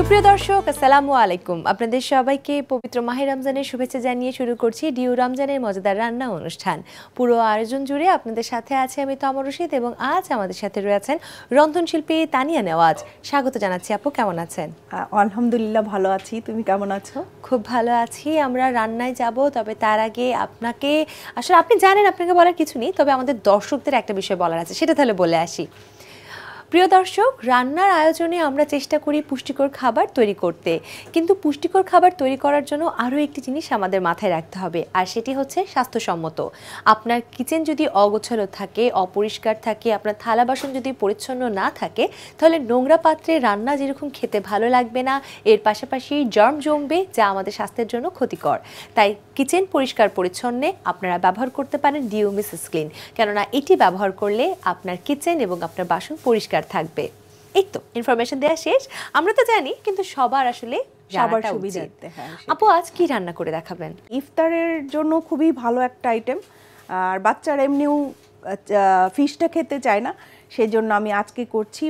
সুপ্রিয় দর্শক আসসালামু আলাইকুম, আপনাদের সবাইকে পবিত্র মাহে রমজানের শুভেচ্ছা জানিয়ে শুরু করছি ডিউ রমজানের মজাদার রান্না অনুষ্ঠান। পুরো আয়োজন জুড়ে আপনাদের সাথে আছে আমি তমর রশিদ এবং আজ আমাদের সাথে রয়েছেন রন্ধনশিল্পী তানিয়া নেওয়াজ। স্বাগত জানাচ্ছি আপু, কেমন আছেন? আলহামদুলিল্লাহ ভালো আছি, তুমি কেমন আছো? খুব ভালো আছি। আমরা রান্নায় যাব, তবে তার আগে আপনাকে আসলে আপনি জানেন আপনাকে বলার কিছু নেই, তবে আমাদের দর্শকদের একটা বিষয় বলার আছে, সেটা তাহলে বলে আসি। প্রিয় দর্শক, রান্নার আয়োজনে আমরা চেষ্টা করি পুষ্টিকর খাবার তৈরি করতে, কিন্তু পুষ্টিকর খাবার তৈরি করার জন্য আরও একটি জিনিস আমাদের মাথায় রাখতে হবে, আর সেটি হচ্ছে স্বাস্থ্যসম্মত। আপনার কিচেন যদি অগোছালো থাকে, অপরিষ্কার থাকে, আপনার থালা বাসন যদি পরিচ্ছন্ন না থাকে, তাহলে নোংরা পাত্রে রান্না যেরকম খেতে ভালো লাগবে না, এর পাশাপাশি জার্ম জমবে, যা আমাদের স্বাস্থ্যের জন্য ক্ষতিকর। তাই কিচেন পরিষ্কার পরিচ্ছন্নে আপনারা ব্যবহার করতে পারেন ডিউ মিসেস ক্লিন, কেননা এটি ব্যবহার করলে আপনার কিচেন এবং আপনার বাসন পরিষ্কার থাকবে। এই তো ইনফরমেশন দেওয়া শেষ। আমরা তো জানি, কিন্তু সবার আসলে সবার সুবিধার্থে। আপু, আজ কি রান্না করে দেখাবেন? ইফতারের জন্য খুবই ভালো একটা আইটেম, আর বাচ্চারা এমনিও ফিশটা খেতে চায় না, সেজন্য আমি আজকে করছি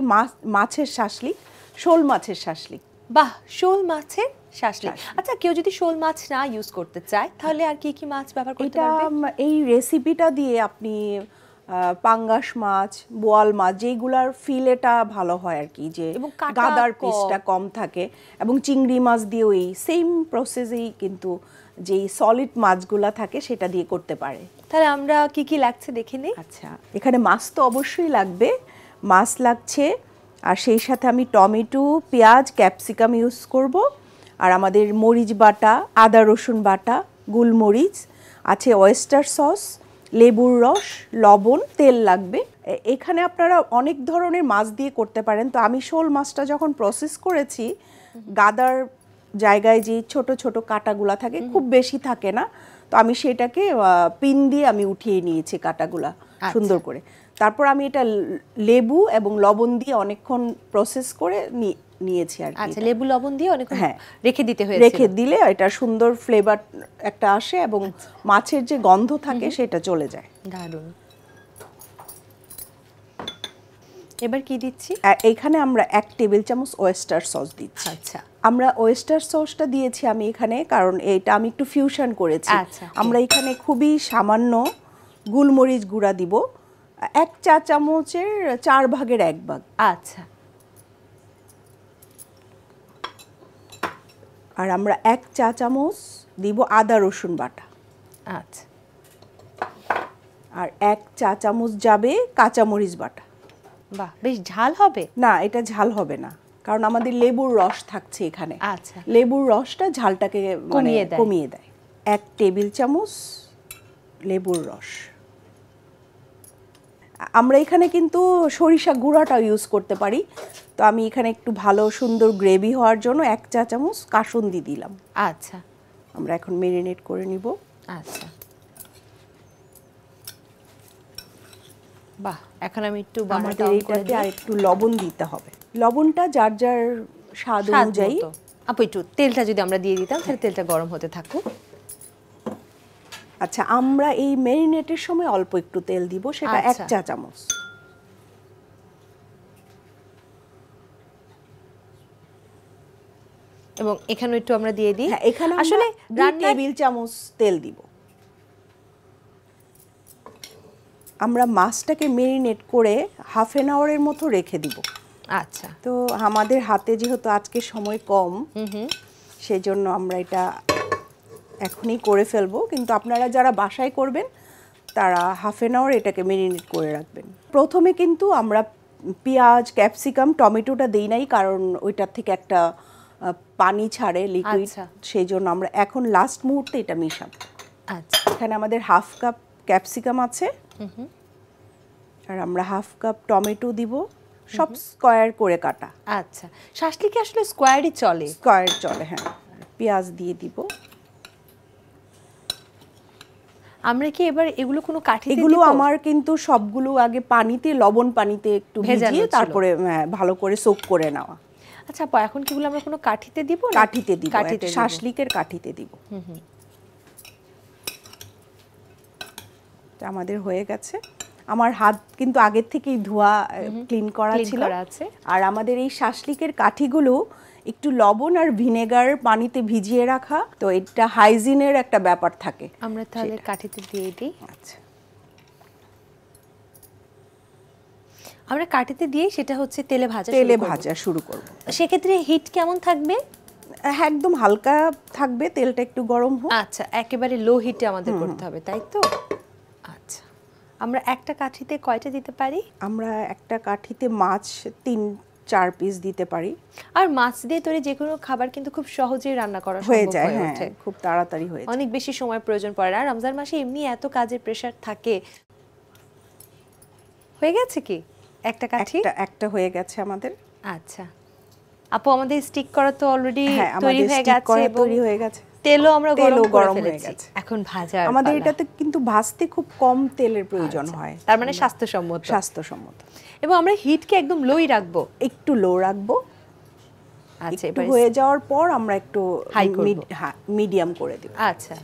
মাছের শাসলিক, শোল মাছের শাসলিক। বাহ, শোল মাছের শাসলিক। আচ্ছা, কেউ যদি শোল মাছ না ইউজ করতে চায়, তাহলে আর কি কি মাছ ব্যবহার করতে পারবে? এই রেসিপিটা দিয়ে আপনি পাঙ্গাস মাছ, বোয়াল মাছ, যেগুলার ফিলেটা ভালো হয় আর কি, যে গাদার পিসটা কম থাকে, এবং চিংড়ি মাছ দিয়েও এই সেম প্রসেসেই কিন্তু যেই সলিড মাছগুলা থাকে সেটা দিয়ে করতে পারে। তাহলে আমরা কি কি লাগছে দেখে নিই। আচ্ছা, এখানে মাছ তো অবশ্যই লাগবে, মাছ লাগছে, আর সেই সাথে আমি টমেটো, পেঁয়াজ, ক্যাপসিকাম ইউজ করব, আর আমাদের মরিচ বাটা, আদা রসুন বাটা, গোলমরিচ আছে, ওয়েস্টার সস, লেবুর রস, লবণ, তেল লাগবে। এখানে আপনারা অনেক ধরনের মাছ দিয়ে করতে পারেন, তো আমি শোল মাছটা যখন প্রসেস করেছি, গাদার জায়গায় যে ছোট ছোট কাটাগুলা থাকে খুব বেশি থাকে না, তো আমি সেটাকে পিন দিয়ে আমি উঠিয়ে নিয়েছি কাটাগুলা সুন্দর করে। তারপর আমি এটা লেবু এবং লবণ দিয়ে অনেকক্ষণ প্রসেস করে নিয়েছি আর কি। আচ্ছা, লেবু লবণ দিয়ে অনেকক্ষণ রেখে দিতে হয়েছে। রেখে দিলে এটা সুন্দর ফ্লেভার একটা আসে এবং মাছের যে গন্ধ থাকে সেটা চলে যায়। দারুণ। এবার কি দিচ্ছি? এখানে আমরা 1 টেবিল চামচ ওয়েস্টার সস দিচ্ছি। আচ্ছা, আমরা ওয়েস্টার সসটা দিয়েছি আমি এখানে, কারণ এটা আমি একটু ফিউশন করেছি। আমরা এখানে খুবই সামান্য গোলমরিচ গুঁড়া দিব, 1 চা চামচের 4 ভাগের 1 ভাগ। আচ্ছা, আর আমরা 1 চা চামচ দিব আদা রসুন বাটা। আচ্ছা, আর 1 চা চামচ যাবে কাঁচামরিচ বাটা। বাহ, বেশ ঝাল হবে? না, এটা ঝাল হবে না, কারণ আমাদের লেবুর রস থাকছে এখানে। আচ্ছা, লেবুর রসটা ঝালটাকে কমিয়ে দেয়। 1 টেবিল চামচ লেবুর রস। আমরা এখানে কিন্তু সরিষা গুঁড়াটা ইউজ করতে পারি, তো আমি এখানে একটু ভালো সুন্দর গ্রেভি হওয়ার জন্য 1 চা চামচ কাসুন্দি দিলাম। আচ্ছা, আমরা এখন মেরিনেট করে নিব। আচ্ছা, বাহ, এখন আমি একটু আমাদের এইটাতে আর একটু লবণ দিতে হবে, লবণটা যার যার স্বাদ অনুযায়ী। আপু, একটু তেলটা যদি আমরা দিয়ে দিতাম, তাহলে তেলটা গরম হতে থাকুক। আচ্ছা, আমরা এই মেরিনেটের সময় অল্প একটু তেল দিব, সেটা 1 চা চামচ। এবং এখানে একটু আমরা দিয়ে দিই। এখানে আসলে 2 টেবিল চামচ তেল দিব। আমরা মাছটাকে মেরিনেট করে হাফ এন আওয়ারের মতো রেখে দিব। আচ্ছা, তো আমাদের হাতে যেহেতু আজকে সময় কম, সেজন্য আমরা এটা এখনই করে ফেলবো, কিন্তু আপনারা যারা বাসায় করবেন তারা হাফ এন আওয়ার এটাকে মেরিনেট করে রাখবেন। প্রথমে কিন্তু আমরা পেঁয়াজ, ক্যাপসিকাম, টমেটোটা দেই নাই, কারণ ওইটার থেকে একটা পানি ছাড়ে, লিকুইড, সেই জন্য আমরা এখন লাস্ট মুহূর্তে এটা মিশাবো। আচ্ছা, এখানে আমাদের হাফ কাপ ক্যাপসিকাম আছে, আর আমরা হাফ কাপ টমেটো দিব, সব স্কয়ার করে কাটা। আচ্ছা, শাসলিকে আসলে স্কয়ারই চলে? স্কয়ার চলে, হ্যাঁ। পেঁয়াজ দিয়ে দিব। আমরা কি এবার এগুলো কোনো কাঠিতে দিব? এগুলো আমার কিন্তু সবগুলো আগে পানিতে, লবণ পানিতে একটু ভিজিয়ে তারপরে ভালো করে সোক করে নেওয়া। আচ্ছা আপা, এখন কিগুলো আমরা কোনো কাঠিতে দিব? কাঠিতে দিব, শাসলিকের কাঠিতে দিব। আমাদের হয়ে গেছে। আমার হাত কিন্তু আগের থেকেই ধোয়া, ক্লিন করা ছিল। আর আমাদের এই শাসলিকের কাঠিগুলো একটু লবণ আর ভিনেগার পানিতে ভিজিয়ে রাখা, তো এটা হাইজিনের একটা ব্যাপার থাকে। আমরা তাহলে কাঠিতে দিয়ে দিই। আচ্ছা, আমরা কাঠিতে দিয়ে সেটা হচ্ছে তেলে ভাজা শুরু করব। সেক্ষেত্রে হিট কেমন থাকবে? একদম হালকা থাকবে, তেলটা একটু গরম হোক। আচ্ছা, একেবারে লো হিটে আমাদের করতে হবে, তাই তো? আচ্ছা, আমরা একটা কাঠিতে কয়টা দিতে পারি? আমরা একটা কাঠিতে মাছ 3-4 পিস দিতে পারি। আর মাছ দিয়ে তৈরি যে কোনো খাবার কিন্তু খুব সহজেই রান্না করা হয়ে সম্ভব যায়, হয়ে হ্যাঁ, ওঠে। খুব তাড়াতাড়ি হয়ে যায়। অনেক বেশি সময় প্রয়োজন পড়ে না। আর রমজান মাসে এমনি এত কাজের প্রেসার থাকে। হয়ে গেছে কি একটা কাঠি? একটা হয়ে গেছে আমাদের। আচ্ছা আপু, আমাদের স্টিক করা তো অলরেডি হ্যাঁ, তৈরি হয়ে গেছে, তৈরি হয়ে গেছে। তেলও আমরা গরম হয়ে ফেলেছি। গেছে। এখন ভাজার আমাদের পালা। এটাতে কিন্তু ভাজতে খুব কম তেলের প্রয়োজন হয়, তার মানে স্বাস্থ্যসম্মত। এবং আমরা হিটকে একদম লোই রাখবো, একটু লো রাখবো। আচ্ছা, একটু এবার হয়ে যাওয়ার পর আমরা একটু হাই করব। মিডিয়াম করে দেব। আচ্ছা,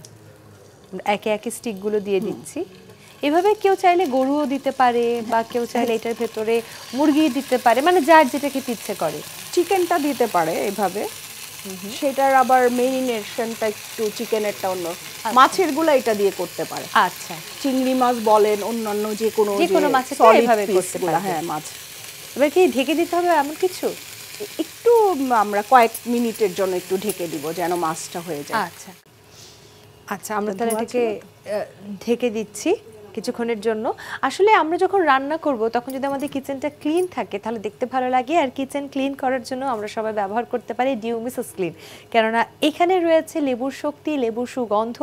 একে একে স্টিকগুলো দিয়ে দিচ্ছি। এভাবে কেউ চাইলে গরুও দিতে পারে, বা কেউ চাইলে এটার ভেতরে মুরগি দিতে পারে, মানে যার যেটা খেতে ইচ্ছে করে। চিকেনটা দিতে পারে এভাবে, সেটার আবার মেরিনেশনটা একটু চিকেনেরটা অন্য, মাছের গুলা এটা দিয়ে করতে পারে। আচ্ছা, চিংড়ি মাছ বলেন, অন্যান্য যে কোনো মাছের এভাবে করতে পারে। হ্যাঁ, মাছ। এবার কি ঢেকে দিতে হবে এমন কিছু? একটু আমরা কয়েক মিনিটের জন্য একটু ঢেকে দিব যেন মাছটা হয়ে যায়। আচ্ছা আচ্ছা, আমরা তাহলে এটাকে ঢেকে দিচ্ছি কিছুক্ষণের জন্য। আসলে আমরা যখন রান্না করব তখন যদি আমাদের কিচেনটা ক্লিন থাকে তাহলে দেখতে ভালো লাগে। আর কিচেন ক্লিন করার জন্য আমরা সবাই ব্যবহার করতে পারি ডিউ মিসেস ক্লিন, কেননা এখানে রয়েছে লেবুর শক্তি, লেবুর সুগন্ধ,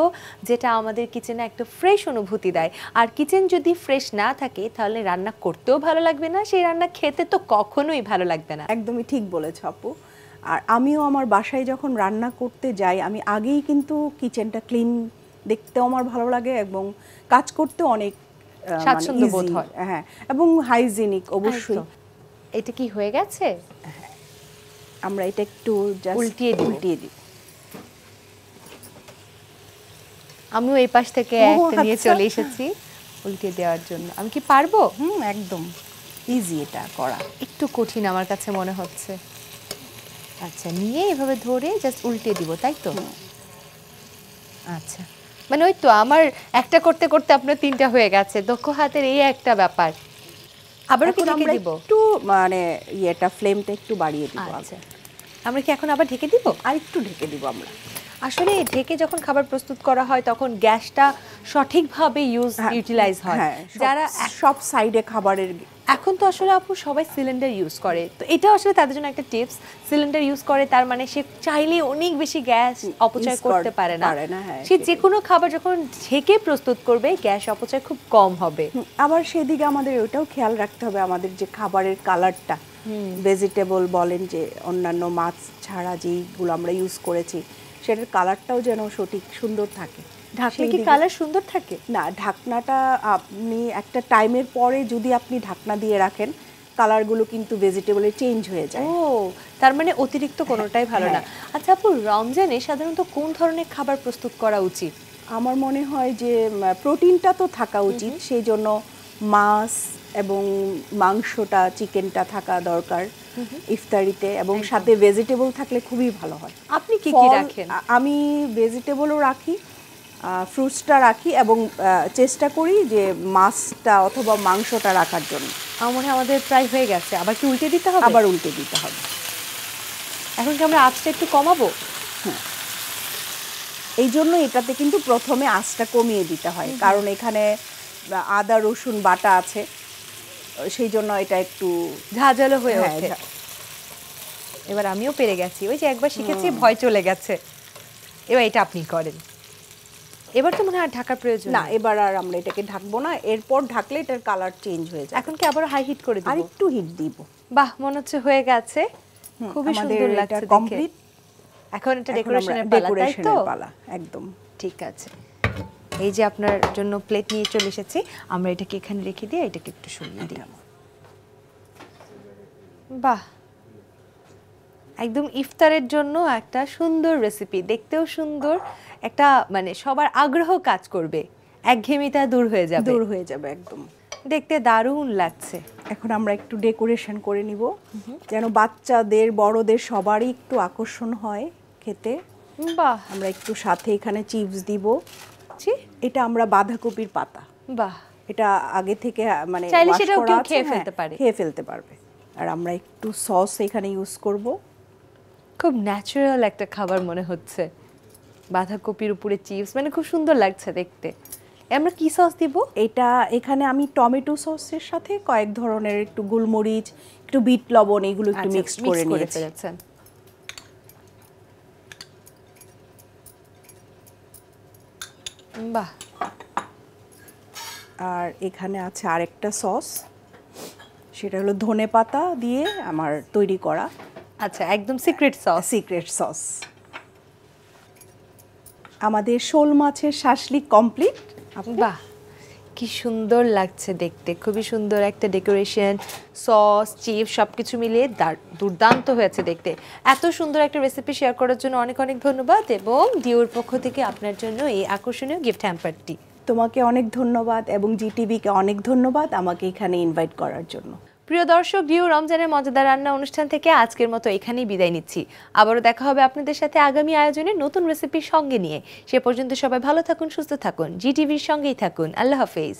যেটা আমাদের কিচেনে একটা ফ্রেশ অনুভূতি দেয়। আর কিচেন যদি ফ্রেশ না থাকে তাহলে রান্না করতেও ভালো লাগবে না, সেই রান্না খেতে তো কখনোই ভালো লাগবে না। একদমই ঠিক বলেছ আপু। আর আমিও আমার বাসায় যখন রান্না করতে যাই, আমি আগেই কিন্তু কিচেনটা ক্লিন দেখতেও আমার ভালো লাগে এবং কাজ করতে অনেক স্বাচ্ছন্দ্য বোধ হয়। হ্যাঁ, এবং হাইজিনিক অবশ্যই। এটা কি হয়ে গেছে? আমরা এটা একটু জাস্ট উল্টিয়ে দিই। আমিও এই পাশ থেকে একটা নিয়ে চলে এসেছি উল্টিয়ে দেওয়ার জন্য। আমি কি পারবো? একদম ইজি এটা করা। একটু কঠিন আমার কাছে মনে হচ্ছে। আচ্ছা, নিয়ে এভাবে ধরে জাস্ট উল্টিয়ে দিব, তাই তো? আচ্ছা, মানে ওই তো আমার একটা করতে করতে আপনার 3টা হয়ে গেছে। দক্ষ হাতের এই একটা ব্যাপার। আবারও কি ঢেকে দিব? একটু মানে এটা ফ্লেমটা একটু বাড়িয়ে দিব। আচ্ছা, আমরা কি এখন আবার ঢেকে দিব? আর একটু ঢেকে দিব আমরা। আসলে ঢেকে যখন খাবার প্রস্তুত করা হয় তখন গ্যাসটা সঠিকভাবে ইউটিলাইজ হয়। যারা সব সাইডে খাবারের, এখন তো আসলে আপু সবাই সিলিন্ডার ইউজ করে, তো এটা আসলে তাদের জন্য একটা টিপস। সিলিন্ডার ইউজ করে তার মানে সে চাইলে অনেক বেশি গ্যাস অপচয় করতে পারে না। সে যে কোনো খাবার যখন ঢেকে প্রস্তুত করবে গ্যাস অপচয় খুব কম হবে। আবার সেদিকে আমাদের ওটাও খেয়াল রাখতে হবে, আমাদের যে খাবারের কালারটা, ভেজিটেবল বলেন যে অন্যান্য মাছ ছাড়া যেইগুলো আমরা ইউজ করেছি সেটার কালারটাও যেন সঠিক সুন্দর থাকে। ঢাকনা কি কালার সুন্দর থাকে? না, ঢাকনাটা আপনি একটা টাইমের পরে যদি আপনি ঢাকনা দিয়ে রাখেন, কালারগুলো কিন্তু ভেজিটেবলে চেঞ্জ হয়ে যায়। ও, তার মানে অতিরিক্ত কোনোটাই ভালো না। আচ্ছা আপু, রমজানে সাধারণত কোন ধরনের খাবার প্রস্তুত করা উচিত? আমার মনে হয় যে প্রোটিনটা তো থাকা উচিত, সেই জন্য মাছ এবং মাংসটা, চিকেনটা থাকা দরকার ইফতারিতে, এবং সাথে ভেজিটেবল থাকলে খুবই ভালো হয়। আপনি কি কি রাখেন? আমি ভেজিটেবলও রাখি, ফ্রুটসটা রাখি, এবং চেষ্টা করি যে মাছটা অথবা মাংসটা রাখার জন্য। আমার মনে হয় আমাদের প্রায় হয়ে গেছে। আবার কি উল্টে দিতে হবে? আবার উল্টে দিতে হবে। এখন কি আমরা আঁচটা একটু কমাবো? হ্যাঁ, এই জন্য এটাতে কিন্তু প্রথমে আঁচটা কমিয়ে দিতে হয়, কারণ এখানে আদা রসুন বাটা আছে, সেই জন্য এটা একটু ঝাঁঝালো হয়ে ওঠে। এবার আমিও পেরে গেছি, ওই যে একবার শিখেছি ভয় চলে গেছে। এবার এটা আপনি করেন। এবার তো মনে হয় ঢাকার প্রয়োজন না, এবার আর আমরা এটাকে ঢাকবো না, এরপর ঢাকলে এটার কালার চেঞ্জ হয়ে যায়। এখন কি আবার হাই হিট করে দিব? আর একটু হিট দিব। বাহ, মনে হচ্ছে হয়ে গেছে, খুবই সুন্দর লাগছে দেখে। কমপ্লিট। এখন এটা ডেকোরেশনের পালা, তাই তো? একদম ঠিক আছে। এই যে আপনার জন্য প্লেট নিয়ে চলে এসেছি, আমরা এটাকে এখানে রেখে দিয়ে এটাকে একটু সরিয়ে দিই। বাহ, একদম ইফতারের জন্য একটা সুন্দর রেসিপি, দেখতেও সুন্দর, একটা মানে সবার আগ্রহ কাজ করবে, একঘেয়েমিটা দূর হয়ে যাবে একদম। দেখতে দারুণ লাগছে। এখন আমরা একটু ডেকোরেশন করে নিব, যেন বাচ্চাদের বড়দের সবারই একটু আকর্ষণ হয় খেতে। বাহ আমরা একটু সাথে এখানে চিপস দিব। জি, এটা আমরা বাঁধাকপির পাতা, বাহ, এটা আগে থেকে মানে চাইলে wash সেটাও করা কেউ আছে, খেয়ে হ্যাঁ, ফেলতে পারে। খেয়ে ফেলতে পারবে। আর আমরা একটু সস এখানে ইউজ করব। খুব ন্যাচারাল একটা খাবার মনে হচ্ছে, বাঁধাকপির উপরে চিপস, মানে খুব সুন্দর লাগছে দেখতে। আমরা কি সস দিব? এটা এখানে আমি টমেটো সসের সাথে কয়েক ধরনের একটু গোলমরিচ, একটু বিট লবণ, এগুলো একটু আচ্ছা, মিক্সড করে mix নিয়েছি। ফেলেছেন। বাহ, আর এখানে আছে আরেকটা সস, সেটা হলো ধনেপাতা দিয়ে আমার তৈরি করা আচ্ছা, একদম সিক্রেট সস। Secret sauce. আমাদের শোল মাছের শাসলিক কমপ্লিট। বাহ, কি সুন্দর লাগছে দেখতে, খুবই সুন্দর একটা ডেকোরেশন, সস, চিপস সবকিছু মিলিয়ে দুর্দান্ত হয়েছে দেখতে। এত সুন্দর একটা রেসিপি শেয়ার করার জন্য অনেক অনেক ধন্যবাদ, এবং ডিওর পক্ষ থেকে আপনার জন্য এই আকর্ষণীয় গিফট হ্যাম্পারটি। তোমাকে অনেক ধন্যবাদ এবং জিটিভিকে অনেক ধন্যবাদ আমাকে এখানে ইনভাইট করার জন্য। প্রিয় দর্শক, ডিও রমজানের মজাদার রান্না অনুষ্ঠান থেকে আজকের মতো এখানেই বিদায় নিচ্ছি। আবারও দেখা হবে আপনাদের সাথে আগামী আয়োজনে নতুন রেসিপির সঙ্গে নিয়ে। সে পর্যন্ত সবাই ভালো থাকুন, সুস্থ থাকুন, জিটিভির সঙ্গেই থাকুন। আল্লাহ হাফেজ।